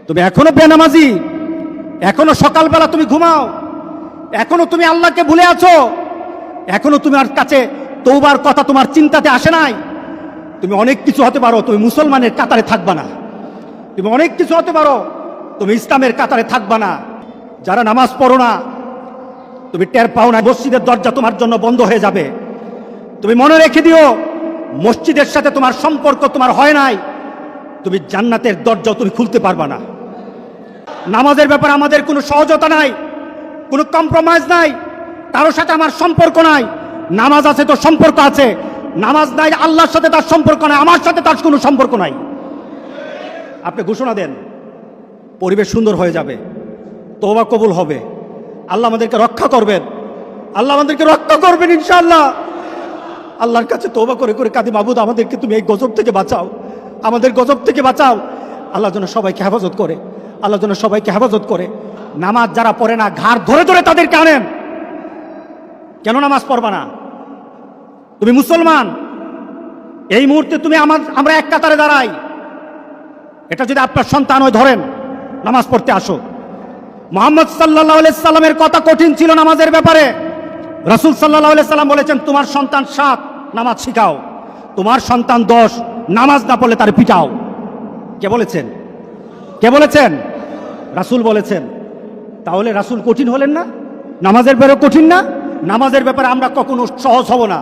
তুমি এখনো বেনামাজি, এখনো সকালবেলা তুমি ঘুমাও, এখনো তুমি আল্লাহকে ভুলে আছো, এখনো তোমার কাছে তওবার কথা তোমার চিন্তাতে আসে নাই। তুমি অনেক কিছু হতে পারো, তুমি মুসলমানের কাতারে থাকবা না। তুমি অনেক কিছু হতে পারো, তুমি ইসলামের কাতারে থাকবা না। যারা নামাজ পড়ো না, তুমি টের পাও না, মসজিদের দরজা তোমার জন্য বন্ধ হয়ে যাবে। তুমি মনে রেখে দিও, মসজিদের সাথে তোমার সম্পর্ক তোমার হয় নাই, তুমি জান্নাতের দরজাও তুমি খুলতে পারবা না। নামাজের ব্যাপারে আমাদের কোনো সহজতা নাই, কোনো কম্প্রোমাইজ নাই, কারোর সাথে আমার সম্পর্ক নাই। নামাজ আছে তো সম্পর্ক আছে, নামাজ নাই আল্লাহর সাথে তার সম্পর্ক নাই, আমার সাথে তার কোনো সম্পর্ক নাই। আপনি ঘোষণা দেন, পরিবেশ সুন্দর হয়ে যাবে, তওবা কবুল হবে, আল্লাহ আমাদেরকে রক্ষা করবেন, আল্লাহ আমাদেরকে রক্ষা করবেন ইনশাআল্লাহ। আল্লাহর কাছে তওবা করে করে কাঁদি, মাবুদ আমাদেরকে তুমি এই গজব থেকে বাঁচাও, আমাদের গজব থেকে বাঁচাও। আল্লাহ যেন সবাইকে হেফাজত করে, আল্লাহ যেন সবাইকে হেফাজত করে। নামাজ যারা পড়ে না, ঘাড় ধরে ধরে তাদেরকে আনেন। কেন নামাজ পড়বা না? তুমি মুসলমান, এই মুহূর্তে তুমি আমরা এক কাতারে দাঁড়াই। এটা যদি আপনার সন্তান হয়, ধরেন নামাজ পড়তে আসো। মুহাম্মদ সাল্লাল্লাহু আলাইহি সাল্লামের কথা কঠিন ছিল নামাজের ব্যাপারে। রাসূল সাল্লাল্লাহু আলাইহি সাল্লাম বলেছেন, তোমার সন্তান 7 নামাজ শিখাও, তোমার সন্তান 10 নামাজ না পড়লে তার পিটাও। কে বলেছেন? কে বলেছেন? রাসূল বলেছেন। তাহলে রাসূল কঠিন হলেন না? নামাজের ব্যাপারে কঠিন না? নামাজের ব্যাপারে আমরা কখনো সহজ হব না।